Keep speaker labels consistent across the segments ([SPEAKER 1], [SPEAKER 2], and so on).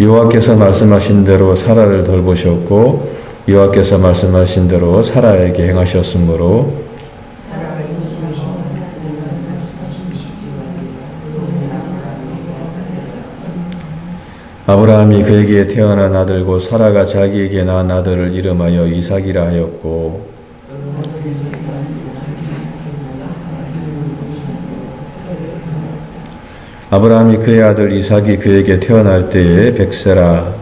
[SPEAKER 1] 여호와께서 말씀하신 대로 사라를 돌보셨고 여호와께서 말씀하신 대로 사라에게 행하셨으므로 아브라함이 그에게 태어난 아들 곧 사라가 자기에게 낳은 아들을 이름하여 이삭이라 하였고 아브라함이 그의 아들 이삭이 그에게 태어날 때에 백세라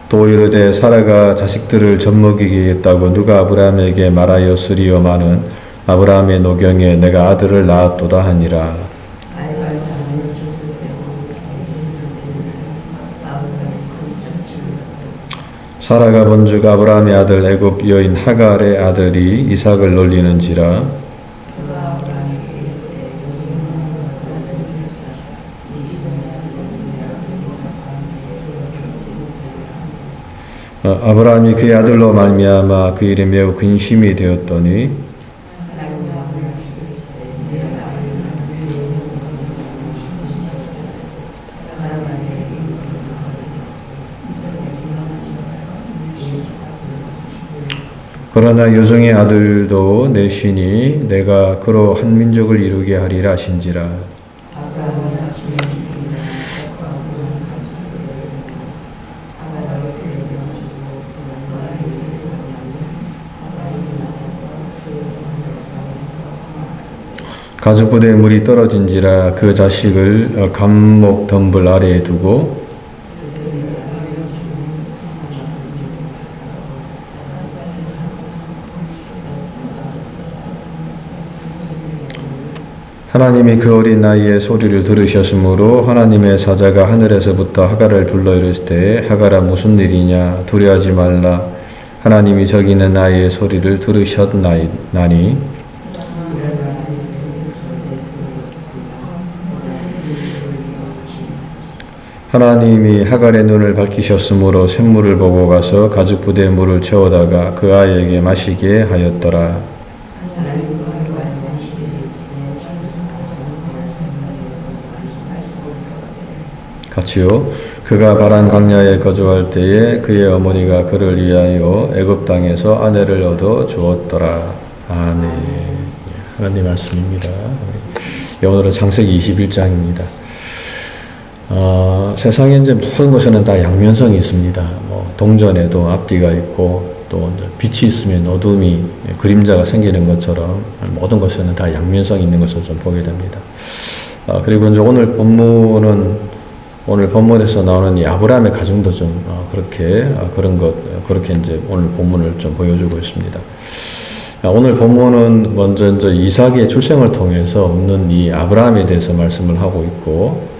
[SPEAKER 1] 또 이르되 사라가 자식들을 젖먹이겠다고 누가 아브라함에게 말하였으리요마는 아브라함의 노경에 내가 아들을 낳았도다 하니라. 사라가 본즉 아브라함의 아들 애굽 여인 하갈의 아들이 이삭을 놀리는지라. 아브라함이 그의 아들로 말미암아 그 일에 매우 근심이 되었더니 그러나 여종의 아들도 내시니 내가 그로 한 민족을 이루게 하리라 하신지라. 가죽부대에 물이 떨어진지라 그 자식을 감목 덤불 아래에 두고 하나님이 그 어린 나이에 소리를 들으셨으므로 하나님의 사자가 하늘에서부터 하갈을 불러 이르실 때 하갈아 무슨 일이냐 두려워하지 말라 하나님이 저기 있는 나이의 소리를 들으셨나니 하나님이 하갈의 눈을 밝히셨으므로 샘물을 보고 가서 가죽부대에 물을 채우다가 그 아이에게 마시게 하였더라. 같이요. 그가 바란 광야에 거주할 때에 그의 어머니가 그를 위하여 애굽 땅에서 아내를 얻어 주었더라. 아멘. 하나님 말씀입니다. 오늘은 창세기 21장입니다. 세상에 이제 모든 것에는 다 양면성이 있습니다. 동전에도 앞뒤가 있고 또 빛이 있으면 어둠이 그림자가 생기는 것처럼 모든 것에는 다 양면성이 있는 것을 좀 보게 됩니다. 그리고 이제 오늘 본문에서 나오는 이 아브라함의 가정도 좀 그렇게 이제 오늘 본문을 좀 보여주고 있습니다. 오늘 본문은 먼저 이제 이삭의 출생을 통해서 얻는 이 아브라함에 대해서 말씀을 하고 있고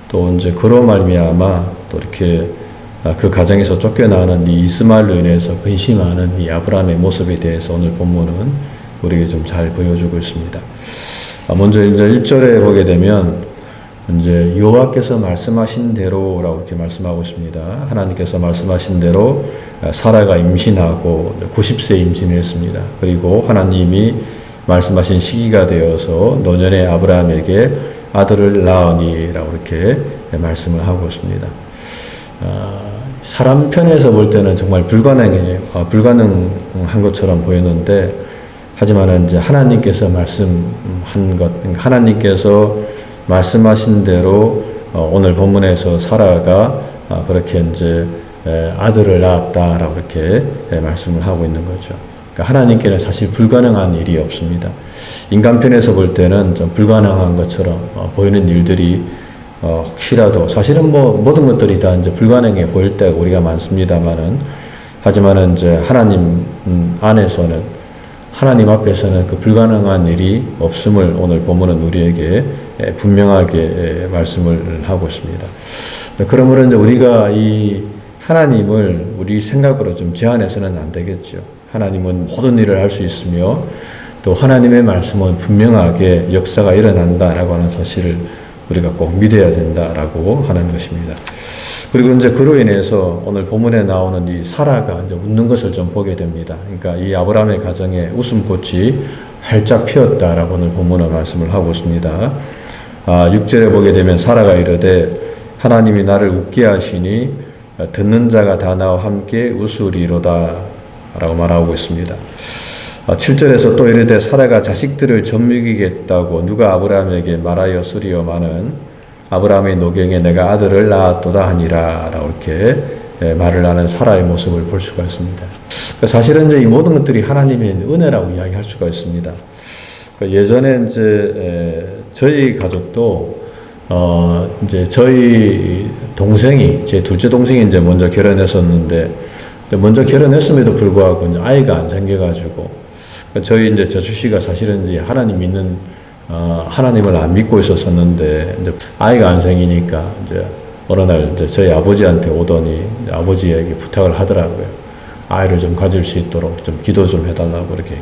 [SPEAKER 1] 또 이제 그로 말미암아 또 이렇게 그 가정에서 쫓겨나는 이 이스마엘로 인해서 근심하는 이 아브라함의 모습에 대해서 오늘 본문은 우리에게 좀 잘 보여주고 있습니다. 먼저 이제 1절에 보게 되면 이제 여호와께서 말씀하신 대로라고 이렇게 말씀하고 있습니다. 하나님께서 말씀하신 대로 사라가 임신하고 90세 임신을 했습니다. 그리고 하나님이 말씀하신 시기가 되어서 노년의 아브라함에게 아들을 낳으니라고 이렇게 말씀을 하고 있습니다. 사람 편에서 볼 때는 정말 불가능한 것처럼 보였는데 하지만 이제 하나님께서 말씀한 것, 하나님께서 말씀하신 대로 오늘 본문에서 사라가 그렇게 이제 아들을 낳았다라고 이렇게 말씀을 하고 있는 거죠. 그러니까 하나님께는 사실 불가능한 일이 없습니다. 인간 편에서 볼 때는 좀 불가능한 것처럼 보이는 일들이 혹시라도 사실은 모든 것들이 다 이제 불가능해 보일 때가 우리가 많습니다만은 하지만은 이제 하나님 안에서는 하나님 앞에서는 그 불가능한 일이 없음을 오늘 본문은 우리에게 분명하게 말씀을 하고 있습니다. 그러므로 이제 우리가 이 하나님을 우리 생각으로 좀 제한해서는 안 되겠죠. 하나님은 모든 일을 할 수 있으며 또 하나님의 말씀은 분명하게 역사가 일어난다라고 하는 사실을 우리가 꼭 믿어야 된다라고 하는 것입니다. 그리고 이제 그로 인해서 오늘 본문에 나오는 이 사라가 이제 웃는 것을 좀 보게 됩니다. 그러니까 이 아브라함의 가정에 웃음꽃이 활짝 피었다라고 오늘 본문은 말씀을 하고 있습니다. 6절에 보게 되면 사라가 이르되 하나님이 나를 웃게 하시니 듣는 자가 다 나와 함께 웃으리로다 라고 말하고 있습니다. 7절에서 또 이르되 사라가 자식들을 젖먹이겠다고 누가 아브라함에게 말하였으리요마는 아브라함의 노경에 내가 아들을 낳았도다 하니라 라고 이렇게 말을 하는 사라의 모습을 볼 수가 있습니다. 사실은 이제 이 모든 것들이 하나님의 은혜라고 이야기할 수가 있습니다. 예전에 이제 저희 가족도 이제 저희 동생이 제 둘째 동생이 이제 먼저 결혼했었는데 먼저 결혼했음에도 불구하고 이제 아이가 안 생겨가지고 저희 이제 저주 씨가 사실은 이제 하나님 믿는 하나님을 안 믿고 있었었는데 이제 아이가 안 생기니까 이제 어느 날 이제 저희 아버지한테 오더니 아버지에게 부탁을 하더라고요. 아이를 좀 가질 수 있도록 좀 기도 좀 해달라고 이렇게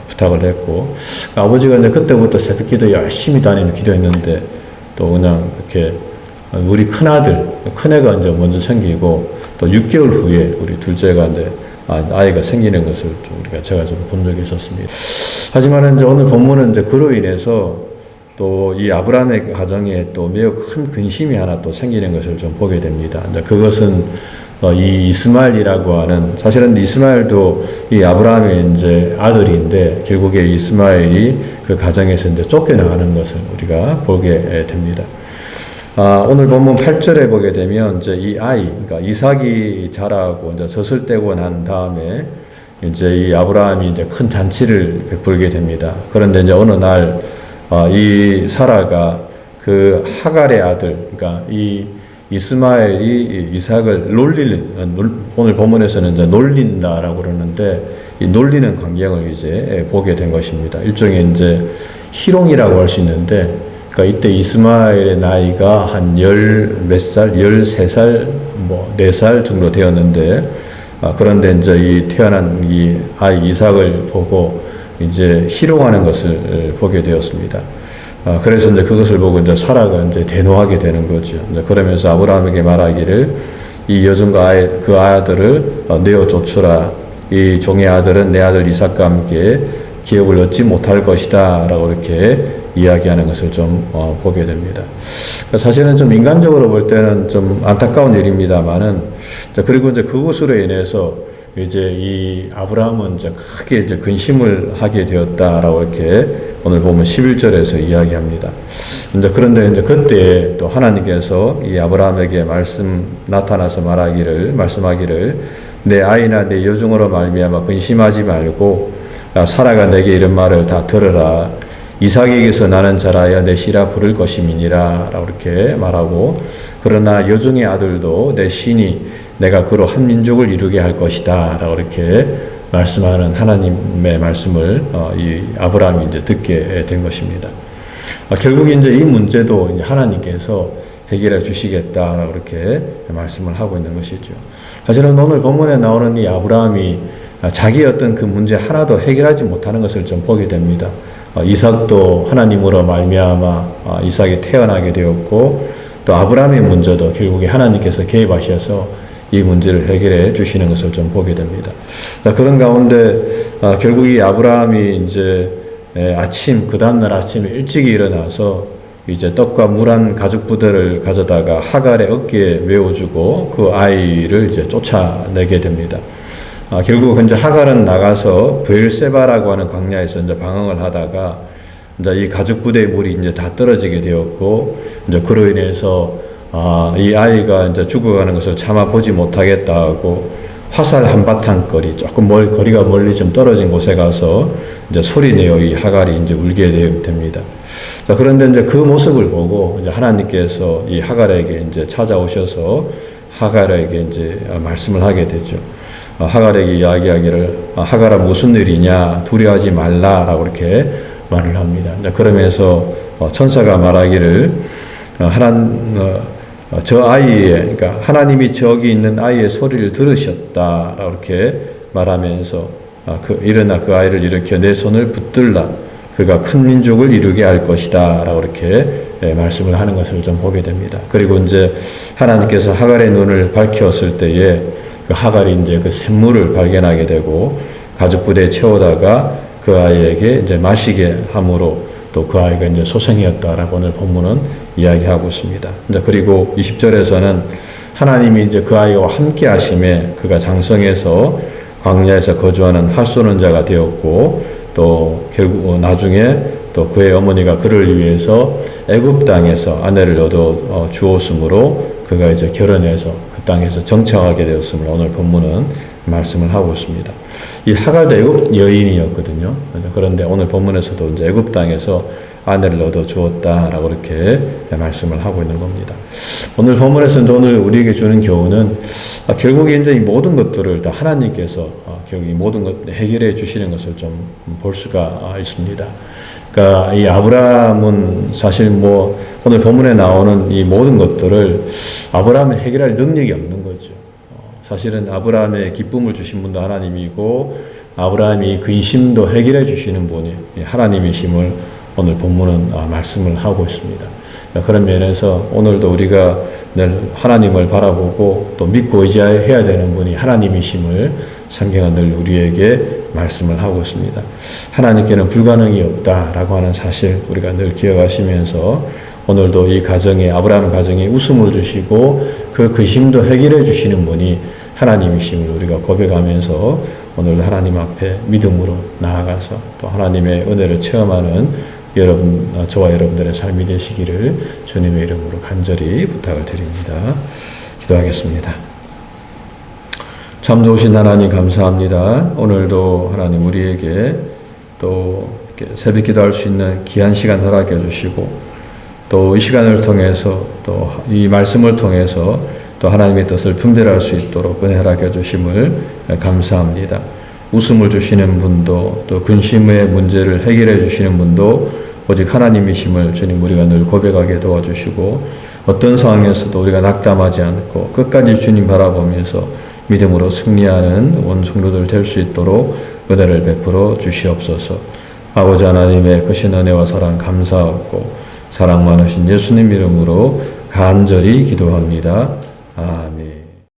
[SPEAKER 1] 부탁을 했고 아버지가 이제 그때부터 새벽 기도 열심히 다니며 기도했는데 또 그냥 이렇게 우리 큰애가 이제 먼저 생기고 또 6개월 후에 우리 둘째가 이제 아이가 생기는 것을 좀 제가 좀 본 적이 있었습니다. 하지만 이제 오늘 본문은 이제 그로 인해서 또 이 아브라함의 가정에 또 매우 큰 근심이 하나 또 생기는 것을 좀 보게 됩니다. 이제 그것은 이 이스마엘이라고 하는 사실은 이스마엘도 이 아브라함의 이제 아들인데 결국에 이스마엘이 그 가정에서 이제 쫓겨나가는 것을 우리가 보게 됩니다. 오늘 본문 8절에 보게 되면 이제 이 아이, 그러니까 이삭이 자라고 이제 젖을 떼고 난 다음에 이제 이 아브라함이 이제 큰 잔치를 베풀게 됩니다. 그런데 이제 어느 날 이 사라가 그 하갈의 아들, 그러니까 이 이스마엘이 이삭을 오늘 본문에서는 이제 놀린다라고 그러는데 이 놀리는 광경을 이제 보게 된 것입니다. 일종의 이제 희롱이라고 할 수 있는데, 그러니까 이때 이스마엘의 나이가 한 몇 살, 13살, 4살 정도 되었는데, 그런데 이제 이 태어난 이 아이 이삭을 보고 이제 희롱하는 것을 보게 되었습니다. 그래서 이제 그것을 보고 이제 사라가 이제 대노하게 되는 거죠. 이제 그러면서 아브라함에게 말하기를 이 여종과 그 아들을 내어 쫓으라. 이 종의 아들은 내 아들 이삭과 함께 기업을 얻지 못할 것이다. 라고 이렇게 이야기하는 것을 좀 보게 됩니다. 사실은 좀 인간적으로 볼 때는 좀 안타까운 일입니다만은 그리고 이제 그것으로 인해서 이제 이 아브라함은 이제 크게 이제 근심을 하게 되었다라고 이렇게 오늘 보면 11절에서 이야기합니다. 그런데 이제 그때 또 하나님께서 이 아브라함에게 나타나서 말씀하기를 내 아이나 내 여종으로 말미암아 근심하지 말고 사라가 내게 이런 말을 다 들으라. 이삭에게서 나는 자라야 내 씨라 부를 것임이니라 라고 이렇게 말하고 그러나 여종의 아들도 내 신이 내가 그로 한 민족을 이루게 할 것이다 라고 이렇게 말씀하는 하나님의 말씀을 이 아브라함이 이제 듣게 된 것입니다. 결국 이제 이 문제도 이제 하나님께서 해결해 주시겠다라고 이렇게 말씀을 하고 있는 것이죠. 사실은 오늘 본문에 나오는 이 아브라함이 자기의 어떤 그 문제 하나도 해결하지 못하는 것을 좀 보게 됩니다. 이삭도 하나님으로 말미암아 이삭이 태어나게 되었고 또 아브라함의 문제도 결국에 하나님께서 개입하셔서 이 문제를 해결해 주시는 것을 좀 보게 됩니다. 그런 가운데 결국 이 아브라함이 이제 그 다음날 아침에 일찍 일어나서 이제 떡과 물 한 가죽 부대를 가져다가 하갈의 어깨에 메워주고 그 아이를 이제 쫓아내게 됩니다. 결국 이제 하갈은 나가서 브엘세바라고 하는 광야에서 이제 방황을 하다가 이제 이 가죽 부대의 물이 이제 다 떨어지게 되었고 이제 그로 인해서 이 아이가 이제 죽어가는 것을 참아 보지 못하겠다 하고 화살 한바탕 거리 조금 거리가 멀리 좀 떨어진 곳에 가서 이제 소리내어 이 하갈이 이제 울게 됩니다. 자, 그런데 이제 그 모습을 보고 이제 하나님께서 이 하갈에게 이제 찾아오셔서 하갈에게 이제 말씀을 하게 되죠. 하갈에게 이야기하기를 하갈아 무슨 일이냐 두려워하지 말라라고 이렇게 말을 합니다. 그러면서 천사가 말하기를 저 아이의, 그러니까 하나님이 저기 있는 아이의 소리를 들으셨다라고 이렇게 말하면서 일어나 그 아이를 일으켜 내 손을 붙들라. 그가 큰 민족을 이루게 할 것이다. 라고 이렇게 말씀을 하는 것을 좀 보게 됩니다. 그리고 이제 하나님께서 하갈의 눈을 밝혔을 때에 그 하갈이 이제 그 샘물을 발견하게 되고 가죽 부대에 채우다가 그 아이에게 이제 마시게 함으로 또 그 아이가 이제 소생이었다라고 오늘 본문은 이야기하고 있습니다. 이제 그리고 20절에서는 하나님이 이제 그 아이와 함께 하심에 그가 장성해서 광야에서 거주하는 할쏘는 자가 되었고, 또 결국 나중에 또 그의 어머니가 그를 위해서 애굽 땅에서 아내를 얻어 주었으므로 그가 이제 결혼해서 그 땅에서 정착하게 되었음을 오늘 본문은 말씀을 하고 있습니다. 이 하갈도 애굽 여인이었거든요. 그런데 오늘 본문에서도 이제 애굽 땅에서 아내를 얻어 주었다라고 이렇게 말씀을 하고 있는 겁니다. 오늘 본문에서 오늘 우리에게 주는 교훈은 결국에 이제 이 모든 것들을 다 하나님께서 결국 이 모든 것 해결해 주시는 것을 좀 볼 수가 있습니다. 그러니까 이 아브라함은 사실 뭐 오늘 본문에 나오는 이 모든 것들을 아브라함이 해결할 능력이 없는 거죠. 사실은 아브라함의 기쁨을 주신 분도 하나님이고 아브라함이 근심도 해결해 주시는 분이 하나님이심을 오늘 본문은 말씀을 하고 있습니다. 그런 면에서 오늘도 우리가 늘 하나님을 바라보고 또 믿고 의지해야 되는 분이 하나님이심을 성경은 늘 우리에게 말씀을 하고 있습니다. 하나님께는 불가능이 없다라고 하는 사실 우리가 늘 기억하시면서 오늘도 이 가정에 아브라함 가정에 웃음을 주시고 그 근심도 해결해 주시는 분이 하나님이심을 우리가 고백하면서 오늘도 하나님 앞에 믿음으로 나아가서 또 하나님의 은혜를 체험하는 여러분, 저와 여러분들의 삶이 되시기를 주님의 이름으로 간절히 부탁을 드립니다. 기도하겠습니다. 참 좋으신 하나님 감사합니다. 오늘도 하나님 우리에게 또 새벽 기도할 수 있는 귀한 시간 허락해 주시고 또 이 시간을 통해서 또 이 말씀을 통해서 또 하나님의 뜻을 분별할 수 있도록 은혜 허락해 주심을 감사합니다. 웃음을 주시는 분도 또 근심의 문제를 해결해 주시는 분도 오직 하나님이심을 주님 우리가 늘 고백하게 도와주시고 어떤 상황에서도 우리가 낙담하지 않고 끝까지 주님 바라보면서 믿음으로 승리하는 온 성도들 될 수 있도록 은혜를 베풀어 주시옵소서. 아버지 하나님의 크신 은혜와 사랑 감사하고 사랑 많으신 예수님 이름으로 간절히 기도합니다. 아멘.